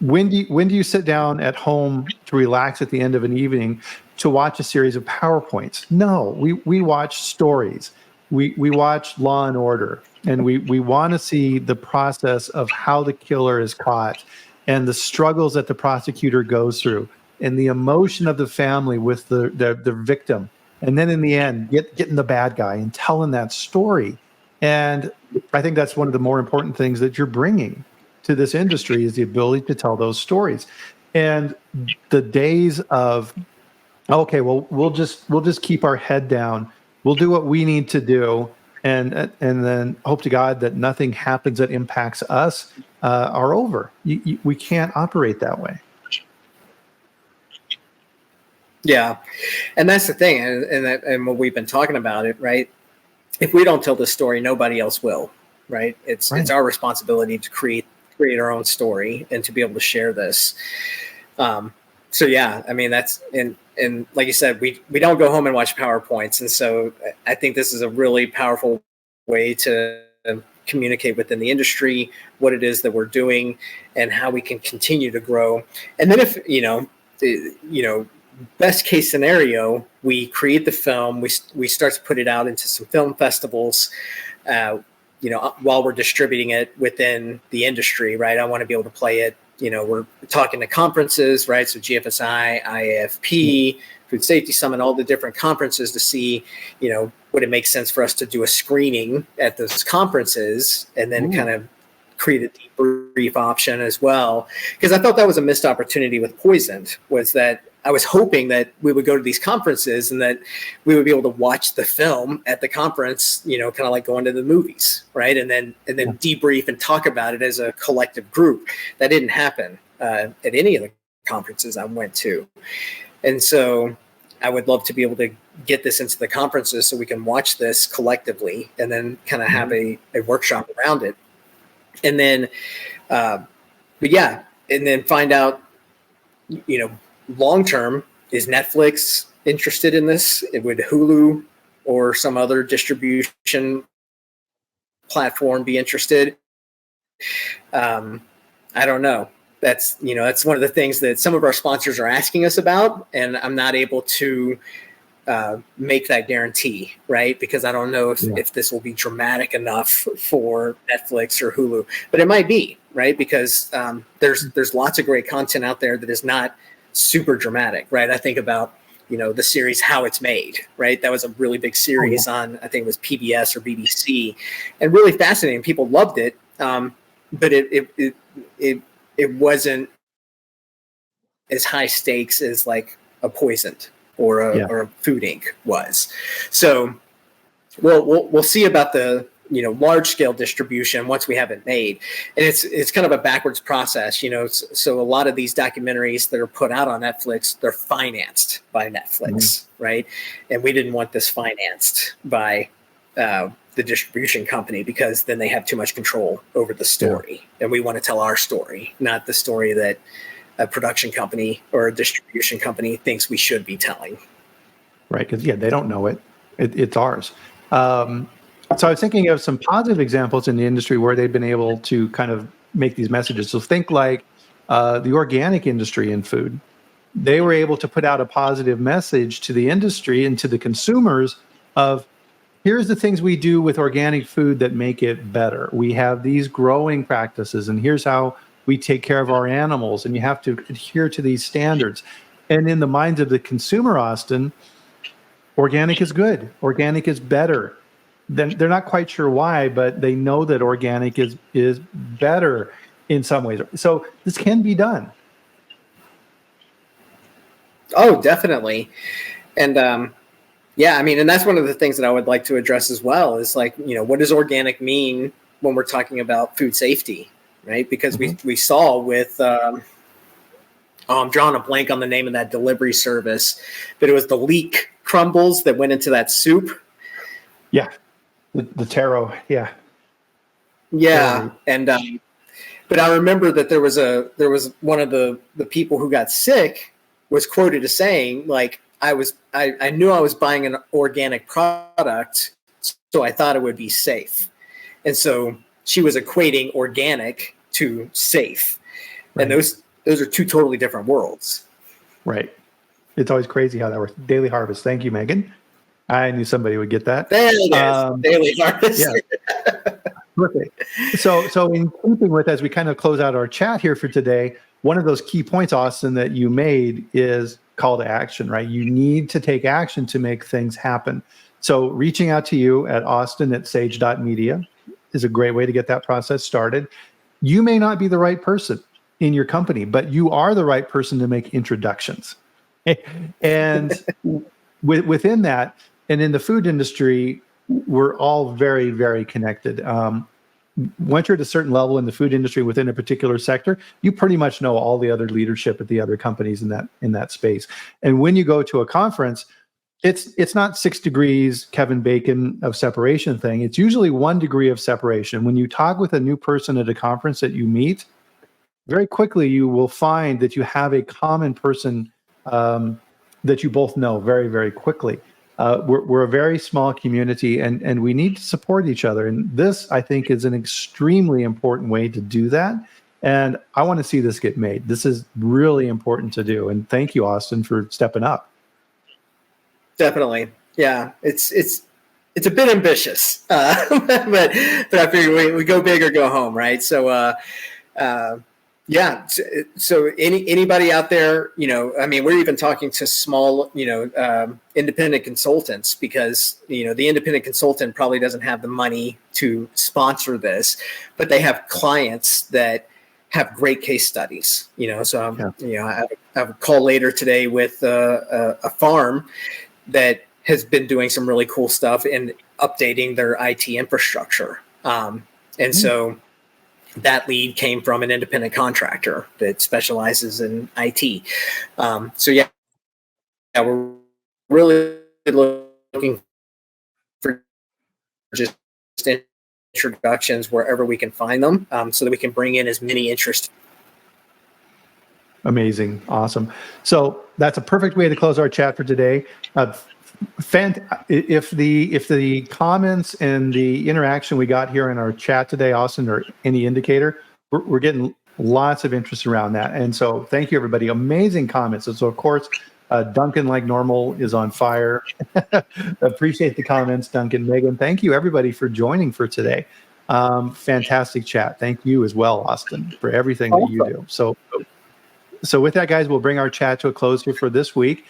[SPEAKER 2] When do you sit down at home to relax at the end of an evening to watch a series of PowerPoints? No, we watch stories. We watch Law and Order, and we want to see the process of how the killer is caught and the struggles that the prosecutor goes through and the emotion of the family with the victim. And then in the end, getting the bad guy and telling that story. And I think that's one of the more important things that you're bringing to this industry is the ability to tell those stories. And the days of, okay, well, we'll just keep our head down. We'll do what we need to do, and then hope to God that nothing happens that impacts us are over. We can't operate that way.
[SPEAKER 1] Yeah, and that's the thing, and what we've been talking about it, right? If we don't tell the story, nobody else will, right? It's our responsibility to create our own story and to be able to share this. So yeah, I mean, that's, and like you said, we don't go home and watch PowerPoints. And so I think this is a really powerful way to communicate within the industry, what it is that we're doing and how we can continue to grow. And then if, best case scenario, we create the film, we start to put it out into some film festivals, while we're distributing it within the industry, right? I want to be able to play it. We're talking to conferences, right? So GFSI, IAFP, Food Safety Summit, all the different conferences to see, would it make sense for us to do a screening at those conferences and then kind of create a debrief option as well. Because I thought that was a missed opportunity with Poisoned, was that I was hoping that we would go to these conferences and that we would be able to watch the film at the conference, kind of like going to the movies, right? And then debrief and talk about it as a collective group. That didn't happen at any of the conferences I went to. And so I would love to be able to get this into the conferences so we can watch this collectively and then kind of have a workshop around it. And then, and then find out, long term, is Netflix interested in this? Would Hulu or some other distribution platform be interested? I don't know. That's one of the things that some of our sponsors are asking us about, and I'm not able to make that guarantee, right? Because I don't know if this will be dramatic enough for Netflix or Hulu, but it might be, right? Because there's lots of great content out there that is not super dramatic, right? I think about, the series How It's Made, right? That was a really big series on, I think it was PBS or BBC, and really fascinating. People loved it, but it wasn't as high stakes as like a Poisoned or a Food Inc. was. So we'll see about the large scale distribution once we have it made, and it's kind of a backwards process. So a lot of these documentaries that are put out on Netflix, they're financed by Netflix, right? And we didn't want this financed by the distribution company, because then they have too much control over the story, and we want to tell our story, not the story that a production company or a distribution company thinks we should be telling.
[SPEAKER 2] Right, because they don't know it. It's ours. So I was thinking of some positive examples in the industry where they've been able to kind of make these messages. So think like the organic industry in food. They were able to put out a positive message to the industry and to the consumers of, here's the things we do with organic food that make it better. We have these growing practices, and here's how we take care of our animals, and you have to adhere to these standards. And in the minds of the consumer, Austin, organic is good. Organic is better. Then they're not quite sure why, but they know that organic is better in some ways. So this can be done.
[SPEAKER 1] Oh, definitely. And yeah, I mean, and that's one of the things that I would like to address as well is like, what does organic mean when we're talking about food safety, right? Because we saw with, I'm drawing a blank on the name of that delivery service, but it was the leek crumbles that went into that soup.
[SPEAKER 2] Yeah, the taro, yeah.
[SPEAKER 1] Yeah, and but I remember that there was one of the people who got sick was quoted as saying, like, I knew I was buying an organic product, so I thought it would be safe. And so she was equating organic to safe. Right. And those are two totally different worlds.
[SPEAKER 2] Right. It's always crazy how that works. Daily Harvest. Thank you, Megan. I knew somebody would get that.
[SPEAKER 1] There it is. Daily Harvest.
[SPEAKER 2] Yeah. Perfect. So in keeping with, as we kind of close out our chat here for today, one of those key points, Austin, that you made is call to action, right? You need to take action to make things happen. So reaching out to you at austin@sage.media is a great way to get that process started. You may not be the right person in your company, but you are the right person to make introductions. And within that, and in the food industry, we're all very, very connected. Once you're at a certain level in the food industry within a particular sector, you pretty much know all the other leadership at the other companies in that space. And when you go to a conference, it's not 6 degrees Kevin Bacon of separation thing. It's usually 1 degree of separation. When you talk with a new person at a conference that you meet, very quickly you will find that you have a common person that you both know very, very quickly. We're a very small community, and we need to support each other. And this, I think, is an extremely important way to do that. And I want to see this get made. This is really important to do. And thank you, Austin, for stepping up.
[SPEAKER 1] Definitely. Yeah, it's a bit ambitious, but I figure we go big or go home, right? So, yeah. So anybody out there, I mean, we're even talking to small, independent consultants because, the independent consultant probably doesn't have the money to sponsor this, but they have clients that have great case studies, so, I have a call later today with a farm that has been doing some really cool stuff and updating their IT infrastructure. And so that lead came from an independent contractor that specializes in IT. So yeah, we're really looking for just introductions wherever we can find them, so that we can bring in as many interested.
[SPEAKER 2] Amazing. Awesome. So that's a perfect way to close our chat for today. If the comments and the interaction we got here in our chat today, Austin, are any indicator, we're getting lots of interest around that. And so thank you, everybody. Amazing comments. And so, of course, Duncan, like normal, is on fire. Appreciate the comments, Duncan. Megan, thank you, everybody, for joining for today. Fantastic chat. Thank you as well, Austin, for everything that you do. So with that, guys, we'll bring our chat to a close here for this week.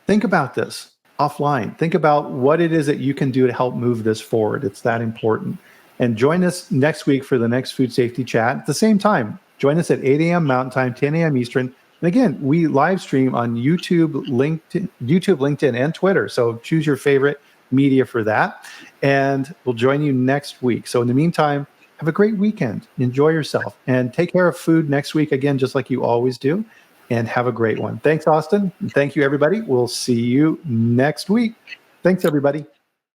[SPEAKER 2] Think about this offline. Think about what it is that you can do to help move this forward. It's that important. And join us next week for the next food safety chat at the same time. Join us at 8 a.m. Mountain Time, 10 a.m. Eastern. And again, we live stream on YouTube, LinkedIn, and Twitter. So choose your favorite media for that. And we'll join you next week. So in the meantime, have a great weekend. Enjoy yourself. And take care of food next week, again, just like you always do. And have a great one. Thanks, Austin. And thank you, everybody. We'll see you next week. Thanks, everybody.